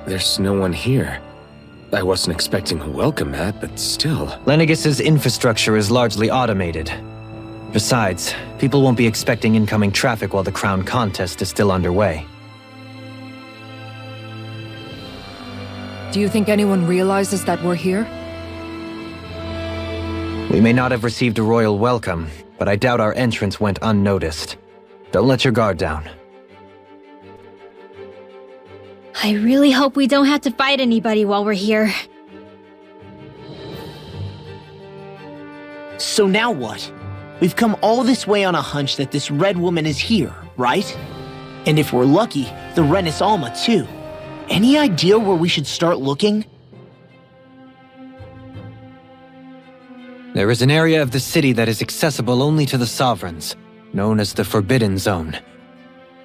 There's no one here. I wasn't expecting a welcome mat, but still. Lenegis's infrastructure is largely automated. Besides, people won't be expecting incoming traffic while the crown contest is still underway. Do you think anyone realizes that we're here? We may not have received a royal welcome, but I doubt our entrance went unnoticed. Don't let your guard down. I really hope we don't have to fight anybody while we're here. So now what? We've come all this way on a hunch that this red woman is here, right? And if we're lucky, the Renis Alma too. Any idea where we should start looking? There is an area of the city that is accessible only to the sovereigns, known as the Forbidden Zone.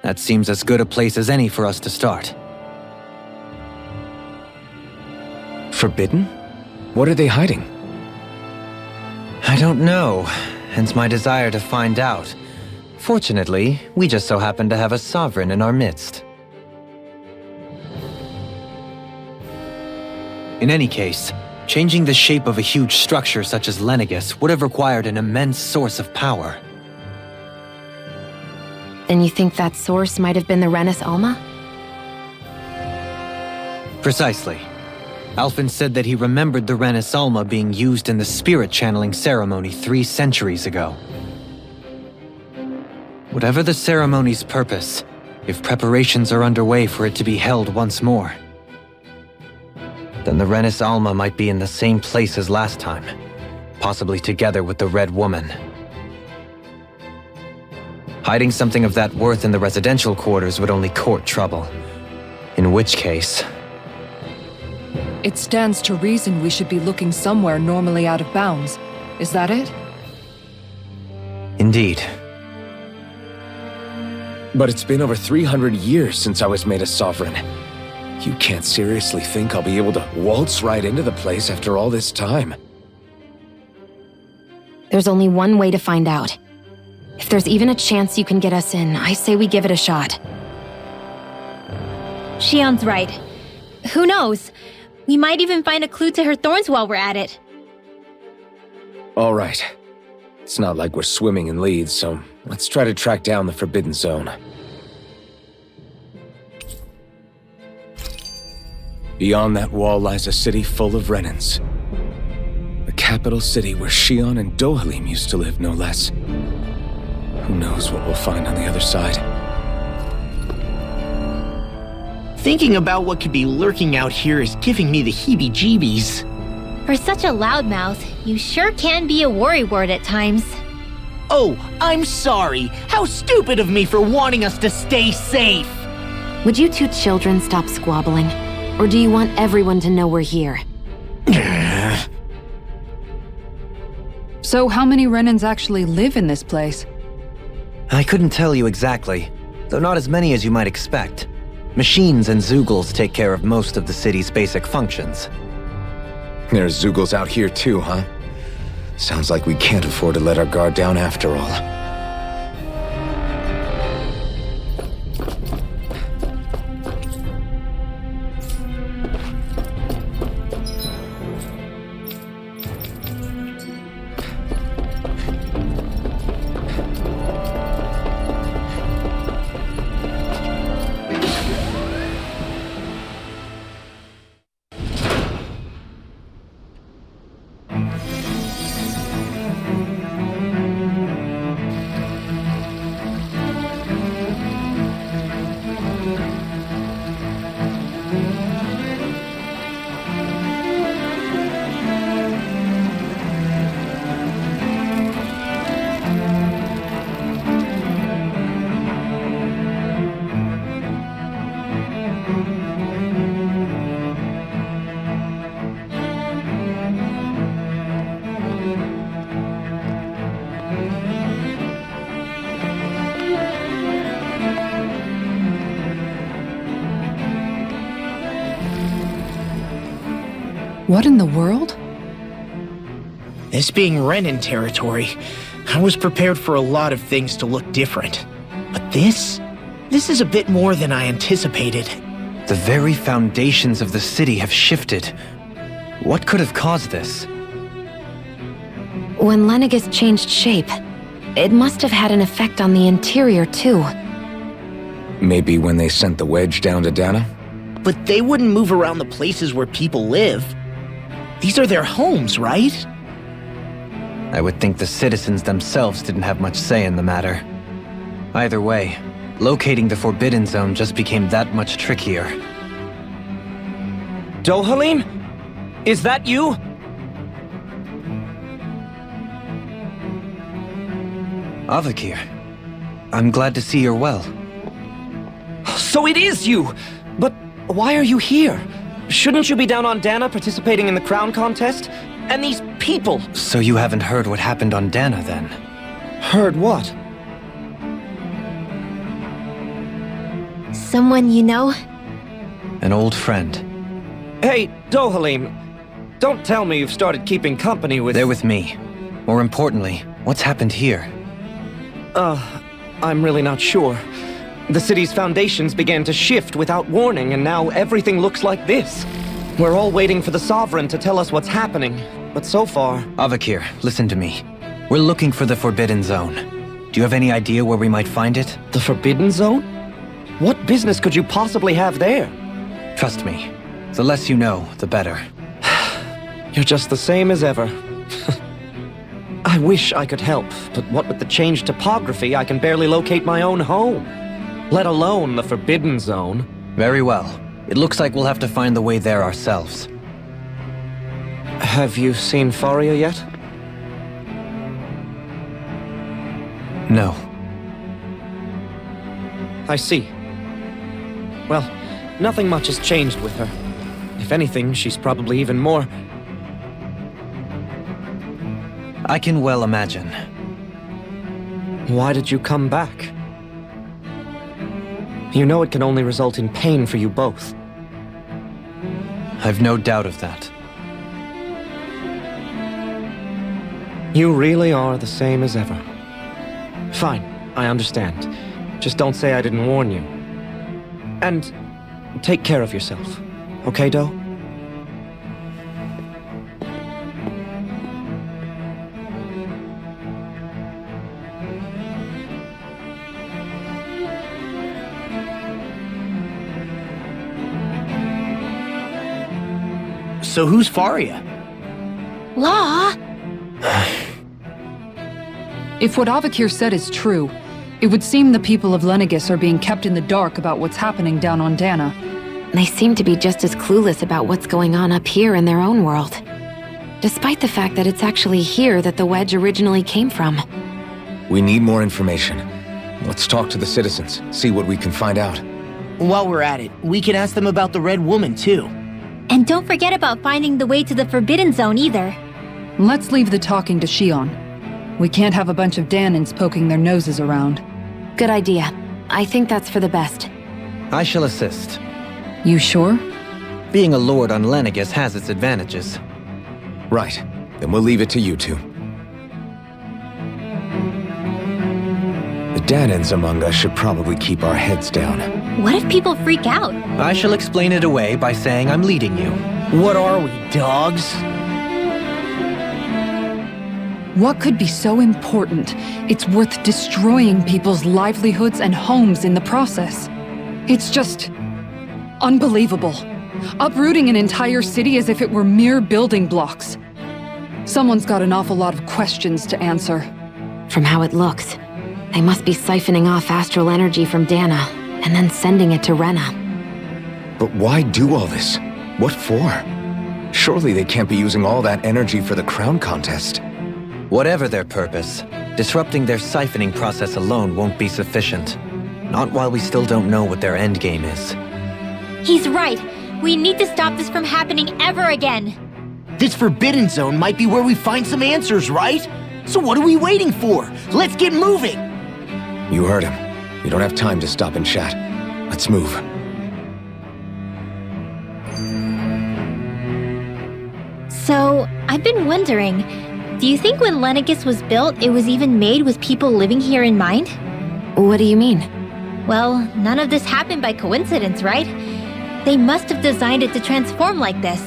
That seems as good a place as any for us to start. Forbidden? What are they hiding? I don't know, hence my desire to find out. Fortunately, we just so happen to have a sovereign in our midst. In any case, changing the shape of a huge structure such as Lenegis would have required an immense source of power. Then you think that source might have been the Renis Alma? Precisely. Alphen said that he remembered the Renis Alma being used in the spirit channeling ceremony 3 centuries ago. Whatever the ceremony's purpose, if preparations are underway for it to be held once more, then the Renis Alma might be in the same place as last time, possibly together with the Red Woman. Hiding something of that worth in the residential quarters would only court trouble. In which case... It stands to reason we should be looking somewhere normally out of bounds. Is that it? Indeed. But it's been over 300 years since I was made a sovereign. You can't seriously think I'll be able to waltz right into the place after all this time. There's only one way to find out. If there's even a chance you can get us in, I say we give it a shot. Shion's right. Who knows? We might even find a clue to her thorns while we're at it. All right. It's not like we're swimming in leads, so let's try to track down the Forbidden Zone. Beyond that wall lies a city full of Renans. The capital city where Shion and Dohalim used to live, no less. Who knows what we'll find on the other side? Thinking about what could be lurking out here is giving me the heebie-jeebies. For such a loudmouth, you sure can be a worrywart at times. Oh, I'm sorry. How stupid of me for wanting us to stay safe. Would you two children stop squabbling? Or do you want everyone to know we're here? So how many Renans actually live in this place? I couldn't tell you exactly, though not as many as you might expect. Machines and Zeugles take care of most of the city's basic functions. There's Zeugles out here too, huh? Sounds like we can't afford to let our guard down after all. What in the world? This being Renan territory, I was prepared for a lot of things to look different. But this is a bit more than I anticipated. The very foundations of the city have shifted. What could have caused this? When Lenegis changed shape, it must have had an effect on the interior too. Maybe when they sent the wedge down to Dana? But they wouldn't move around the places where people live. These are their homes, right? I would think the citizens themselves didn't have much say in the matter. Either way, locating the Forbidden Zone just became that much trickier. Dohalim? Is that you? Avakir, I'm glad to see you're well. So it is you! But why are you here? Shouldn't you be down on Dana participating in the crown contest? And these people! So you haven't heard what happened on Dana, then? Heard what? Someone you know? An old friend. Hey, Dohalim, don't tell me you've started keeping company with... They're with me. More importantly, what's happened here? I'm really not sure. The city's foundations began to shift without warning, and now everything looks like this. We're all waiting for the Sovereign to tell us what's happening, but so far... Avakir, listen to me. We're looking for the Forbidden Zone. Do you have any idea where we might find it? The Forbidden Zone? What business could you possibly have there? Trust me. The less you know, the better. You're just the same as ever. I wish I could help, but what with the changed topography, I can barely locate my own home. Let alone the Forbidden Zone. Very well. It looks like we'll have to find the way there ourselves. Have you seen Faria yet? No. I see. Well, nothing much has changed with her. If anything, she's probably even more... I can well imagine. Why did you come back? You know it can only result in pain for you both. I've no doubt of that. You really are the same as ever. Fine, I understand. Just don't say I didn't warn you. And take care of yourself. Okay, Do? So who's Faria? Law? If what Avakir said is true, it would seem the people of Lenegis are being kept in the dark about what's happening down on Dana. They seem to be just as clueless about what's going on up here in their own world. Despite the fact that it's actually here that the wedge originally came from. We need more information. Let's talk to the citizens, see what we can find out. While we're at it, we can ask them about the Red Woman, too. And don't forget about finding the way to the Forbidden Zone either. Let's leave the talking to Shion. We can't have a bunch of Danins poking their noses around. Good idea. I think that's for the best. I shall assist. You sure? Being a lord on Lenegis has its advantages. Right. Then we'll leave it to you two. The Danins among us should probably keep our heads down. What if people freak out? I shall explain it away by saying I'm leading you. What are we, dogs? What could be so important? It's worth destroying people's livelihoods and homes in the process. It's just... unbelievable. Uprooting an entire city as if it were mere building blocks. Someone's got an awful lot of questions to answer. From how it looks, they must be siphoning off astral energy from Dana, and then sending it to Rena. But why do all this? What for? Surely they can't be using all that energy for the crown contest. Whatever their purpose, disrupting their siphoning process alone won't be sufficient. Not while we still don't know what their endgame is. He's right. We need to stop this from happening ever again. This Forbidden Zone might be where we find some answers, right? So what are we waiting for? Let's get moving! You heard him. We don't have time to stop and chat. Let's move. So, I've been wondering, do you think when Lenegis was built, it was even made with people living here in mind? What do you mean? Well, none of this happened by coincidence, right? They must have designed it to transform like this.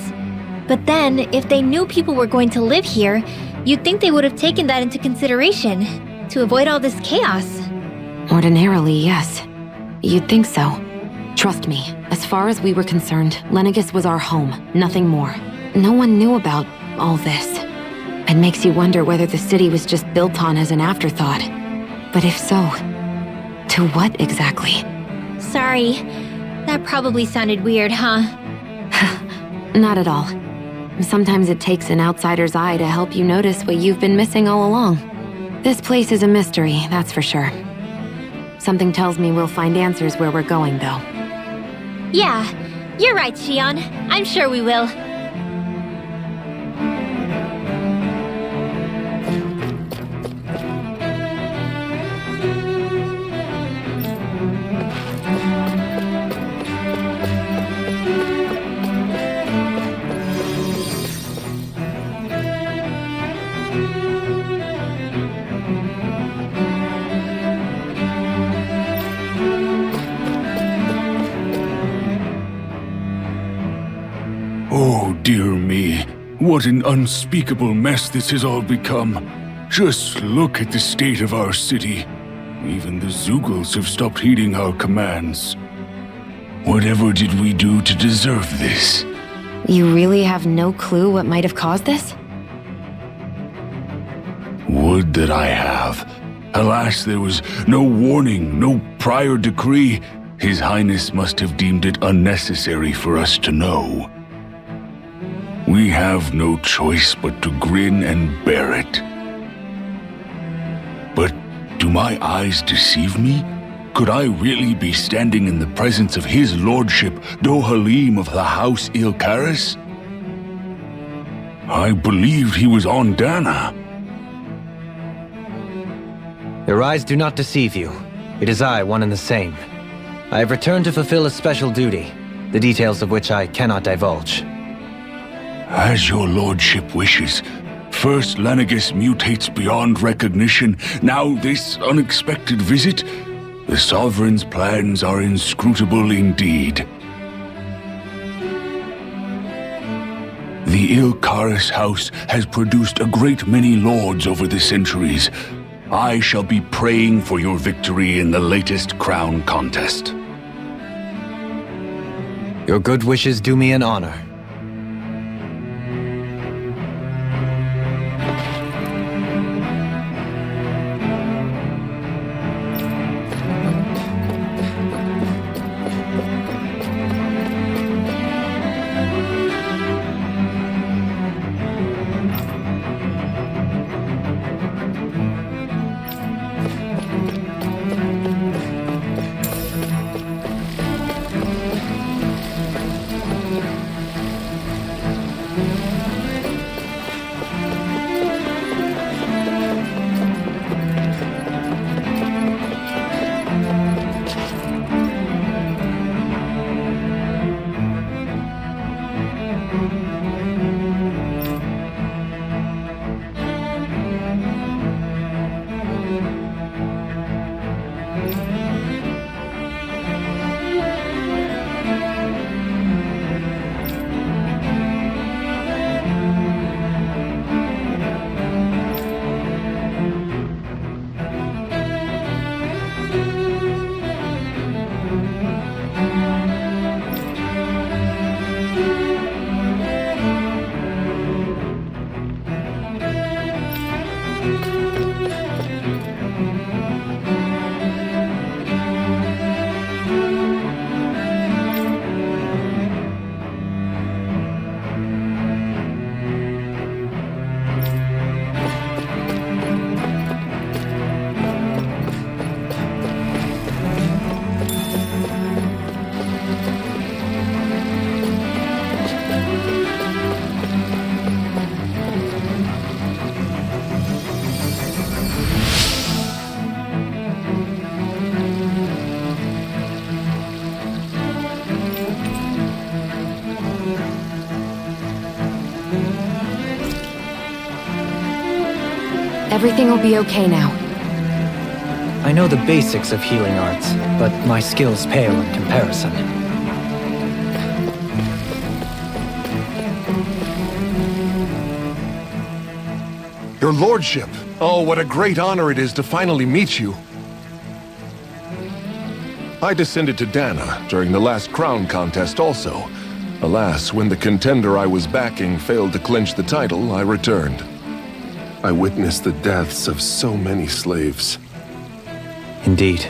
But then, if they knew people were going to live here, you'd think they would have taken that into consideration to avoid all this chaos. Ordinarily, yes. You'd think so. Trust me, as far as we were concerned, Lenegis was our home, nothing more. No one knew about all this. It makes you wonder whether the city was just built on as an afterthought. But if so, to what exactly? Sorry, that probably sounded weird, huh? Not at all. Sometimes it takes an outsider's eye to help you notice what you've been missing all along. This place is a mystery, that's for sure. Something tells me we'll find answers where we're going, though. Yeah, you're right, Shion. I'm sure we will. Oh, dear me. What an unspeakable mess this has all become. Just look at the state of our city. Even the Zeugles have stopped heeding our commands. Whatever did we do to deserve this? You really have no clue what might have caused this? Would that I have. Alas, there was no warning, no prior decree. His Highness must have deemed it unnecessary for us to know. We have no choice but to grin and bear it. But do my eyes deceive me? Could I really be standing in the presence of his lordship, Dohalim of the House Ilkaris? I believed he was on Dana. Your eyes do not deceive you. It is I, one and the same. I have returned to fulfill a special duty, the details of which I cannot divulge. As your lordship wishes. First Lenegis mutates beyond recognition, now this unexpected visit. The Sovereign's plans are inscrutable indeed. The Ilkaris house has produced a great many lords over the centuries. I shall be praying for your victory in the latest crown contest. Your good wishes do me an honor. Everything will be okay now. I know the basics of healing arts, but my skills pale in comparison. Your lordship! Oh, what a great honor it is to finally meet you. I descended to Dana during the last crown contest also. Alas, when the contender I was backing failed to clinch the title, I returned. I witnessed the deaths of so many slaves. Indeed.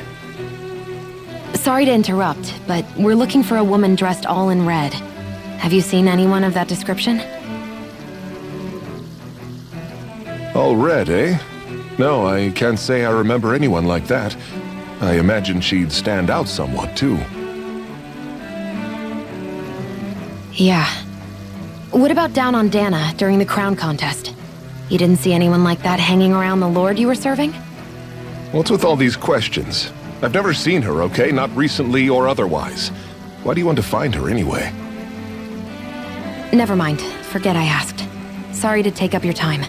Sorry to interrupt, but we're looking for a woman dressed all in red. Have you seen anyone of that description? All red, eh? No, I can't say I remember anyone like that. I imagine she'd stand out somewhat, too. Yeah. What about down on Dana during the crown contest? You didn't see anyone like that hanging around the lord you were serving? What's with all these questions? I've never seen her, okay? Not recently or otherwise. Why do you want to find her anyway? Never mind. Forget I asked. Sorry to take up your time.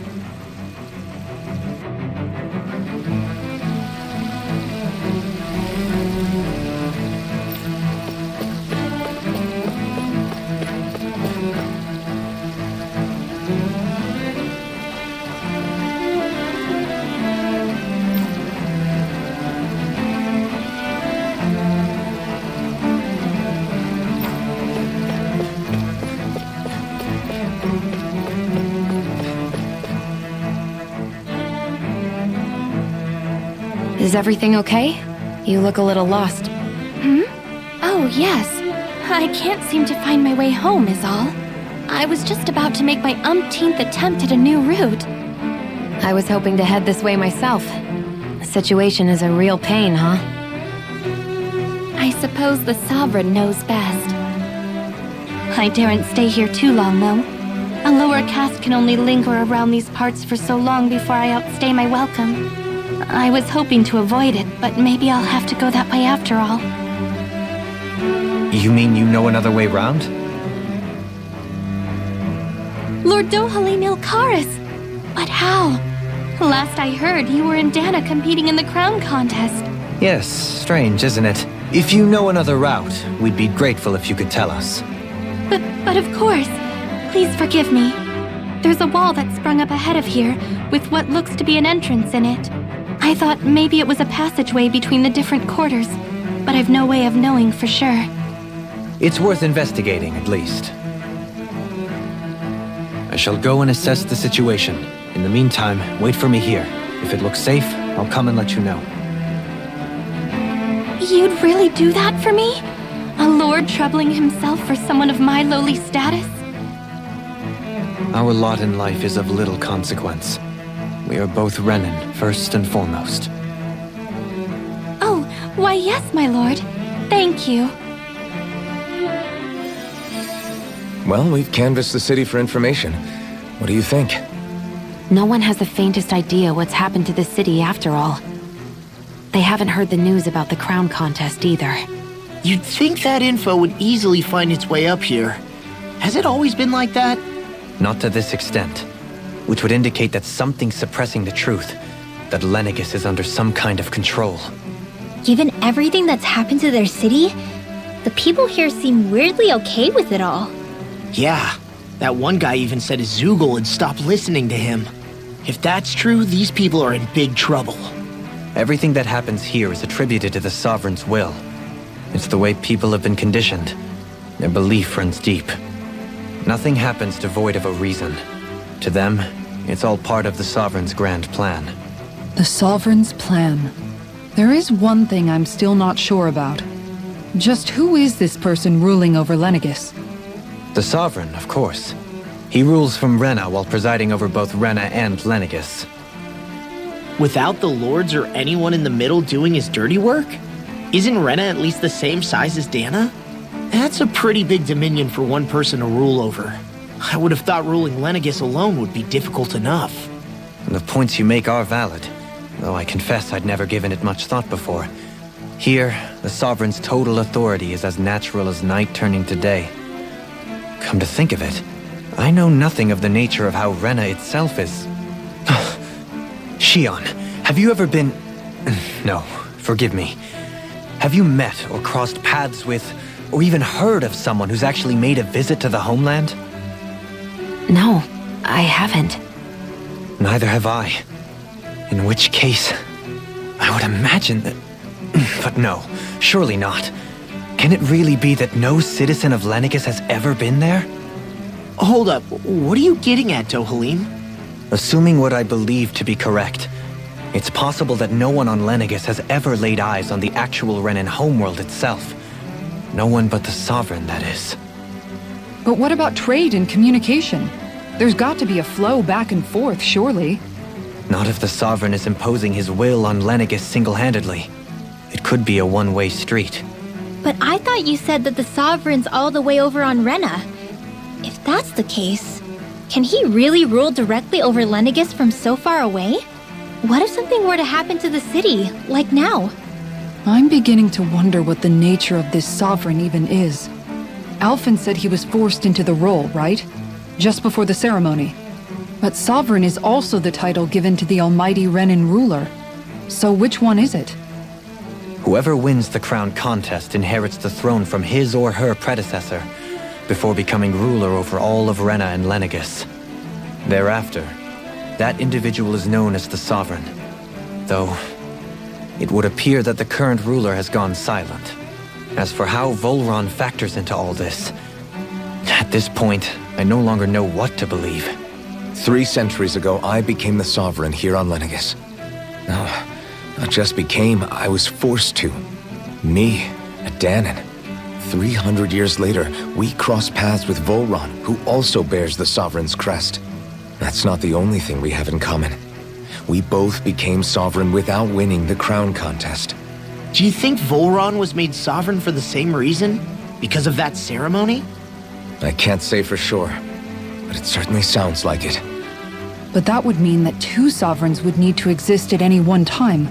Is everything okay? You look a little lost. Oh, yes. I can't seem to find my way home, is all. I was just about to make my umpteenth attempt at a new route. I was hoping to head this way myself. The situation is a real pain, huh? I suppose the Sovereign knows best. I daren't stay here too long, though. A lower caste can only linger around these parts for so long before I outstay my welcome. I was hoping to avoid it, but maybe I'll have to go that way after all. You mean you know another way round? Lord Dohalim Ilkaris! But how? Last I heard, you were in Dana competing in the crown contest. Yes, strange, isn't it? If you know another route, we'd be grateful if you could tell us. But of course. Please forgive me. There's a wall that sprung up ahead of here, with what looks to be an entrance in it. I thought maybe it was a passageway between the different quarters, but I've no way of knowing for sure. It's worth investigating, at least. I shall go and assess the situation. In the meantime, wait for me here. If it looks safe, I'll come and let you know. You'd really do that for me? A lord troubling himself for someone of my lowly status? Our lot in life is of little consequence. We are both Renan, first and foremost. Oh, why yes, my lord. Thank you. Well, we've canvassed the city for information. What do you think? No one has the faintest idea what's happened to the city after all. They haven't heard the news about the crown contest either. You'd think that info would easily find its way up here. Has it always been like that? Not to this extent, which would indicate that something's suppressing the truth, that Lenegis is under some kind of control. Given everything that's happened to their city, the people here seem weirdly okay with it all. Yeah, that one guy even said his Zoogle had stopped listening to him. If that's true, these people are in big trouble. Everything that happens here is attributed to the Sovereign's will. It's the way people have been conditioned. Their belief runs deep. Nothing happens devoid of a reason. To them, it's all part of the Sovereign's grand plan. The Sovereign's plan. There is one thing I'm still not sure about. Just who is this person ruling over Lenegis? The Sovereign, of course. He rules from Rena while presiding over both Rena and Lenegis. Without the lords or anyone in the middle doing his dirty work? Isn't Rena at least the same size as Dana? That's a pretty big dominion for one person to rule over. I would have thought ruling Lenegis alone would be difficult enough. And the points you make are valid, though I confess I'd never given it much thought before. Here, the Sovereign's total authority is as natural as night turning to day. Come to think of it, I know nothing of the nature of how Rena itself is. Shion, have you ever been... No, forgive me. Have you met or crossed paths with, or even heard of someone who's actually made a visit to the homeland? No, I haven't. Neither have I. In which case, I would imagine that... But no, surely not. Can it really be that no citizen of Lenegis has ever been there? Hold up, what are you getting at, Dohalim? Assuming what I believe to be correct, it's possible that no one on Lenegis has ever laid eyes on the actual Renan homeworld itself. No one but the Sovereign, that is. But what about trade and communication? There's got to be a flow back and forth, surely. Not if the Sovereign is imposing his will on Lenegis single-handedly. It could be a one-way street. But I thought you said that the Sovereign's all the way over on Rena. If that's the case, can he really rule directly over Lenegis from so far away? What if something were to happen to the city, like now? I'm beginning to wonder what the nature of this Sovereign even is. Alphen said he was forced into the role, right? Just before the ceremony. But Sovereign is also the title given to the almighty Renan ruler. So which one is it? Whoever wins the crown contest inherits the throne from his or her predecessor, before becoming ruler over all of Rena and Lenegis. Thereafter, that individual is known as the Sovereign. Though, it would appear that the current ruler has gone silent. As for how Volron factors into all this, at this point, I no longer know what to believe. 3 centuries ago, I became the Sovereign here on Lenegis. No, not just became, I was forced to. Me, a Danon. 300 years later, we cross paths with Volron, who also bears the Sovereign's crest. That's not the only thing we have in common. We both became Sovereign without winning the crown contest. Do you think Volron was made sovereign for the same reason? Because of that ceremony? I can't say for sure, but it certainly sounds like it. But that would mean that 2 sovereigns would need to exist at any one time.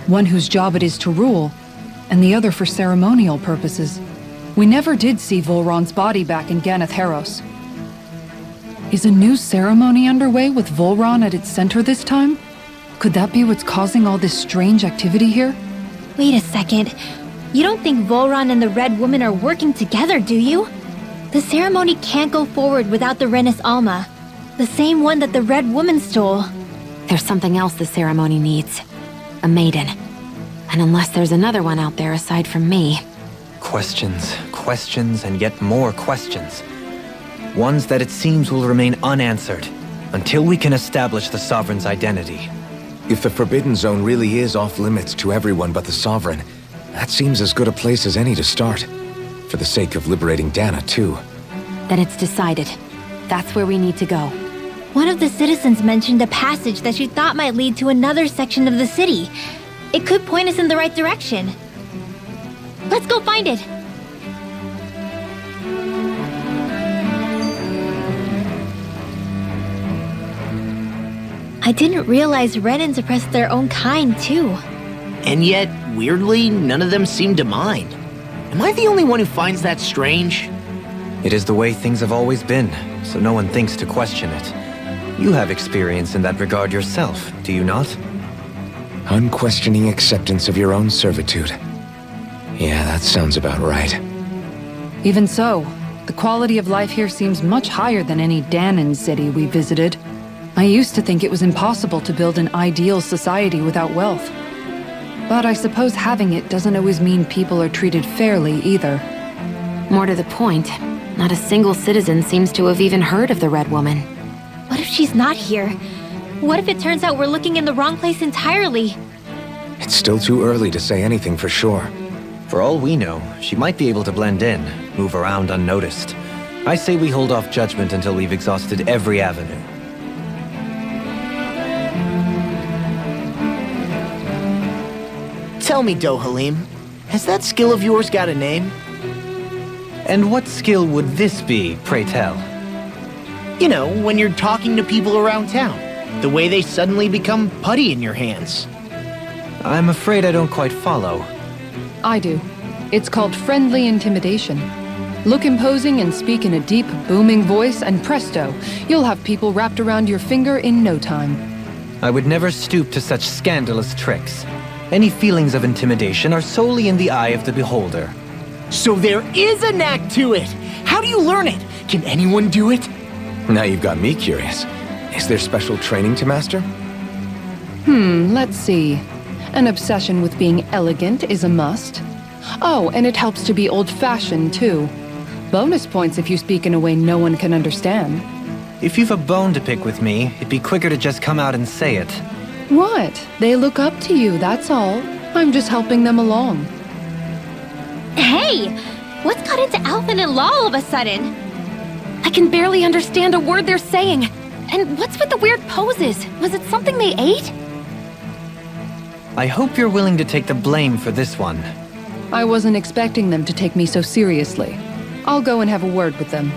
One whose job it is to rule, and the other for ceremonial purposes. We never did see Volron's body back in Ganath Haros. Is a new ceremony underway with Volron at its center this time? Could that be what's causing all this strange activity here? Wait a second. You don't think Volron and the Red Woman are working together, do you? The ceremony can't go forward without the Renis Alma. The same one that the Red Woman stole. There's something else the ceremony needs. A maiden. And unless there's another one out there aside from me... Questions, questions, and yet more questions. Ones that it seems will remain unanswered, until we can establish the Sovereign's identity. If the Forbidden Zone really is off-limits to everyone but the Sovereign, that seems as good a place as any to start. For the sake of liberating Dana, too. Then it's decided. That's where we need to go. One of the citizens mentioned a passage that she thought might lead to another section of the city. It could point us in the right direction. Let's go find it! I didn't realize Renans oppressed their own kind, too. And yet, weirdly, none of them seem to mind. Am I the only one who finds that strange? It is the way things have always been, so no one thinks to question it. You have experience in that regard yourself, do you not? Unquestioning acceptance of your own servitude. Yeah, that sounds about right. Even so, the quality of life here seems much higher than any Danon city we visited. I used to think it was impossible to build an ideal society without wealth. But I suppose having it doesn't always mean people are treated fairly either. More to the point, not a single citizen seems to have even heard of the Red Woman. What if she's not here? What if it turns out we're looking in the wrong place entirely? It's still too early to say anything for sure. For all we know, she might be able to blend in, move around unnoticed. I say we hold off judgment until we've exhausted every avenue. Tell me, Dohalim, has that skill of yours got a name? And what skill would this be, pray tell? You know, when you're talking to people around town. The way they suddenly become putty in your hands. I'm afraid I don't quite follow. I do. It's called friendly intimidation. Look imposing and speak in a deep, booming voice, and presto, you'll have people wrapped around your finger in no time. I would never stoop to such scandalous tricks. Any feelings of intimidation are solely in the eye of the beholder. So there is a knack to it! How do you learn it? Can anyone do it? Now you've got me curious. Is there special training to master? Let's see. An obsession with being elegant is a must. Oh, and it helps to be old-fashioned, too. Bonus points if you speak in a way no one can understand. If you've a bone to pick with me, it'd be quicker to just come out and say it. What? They look up to you, that's all. I'm just helping them along. Hey! What's got into Alvin and Law all of a sudden? I can barely understand a word they're saying. And what's with the weird poses? Was it something they ate? I hope you're willing to take the blame for this one. I wasn't expecting them to take me so seriously. I'll go and have a word with them.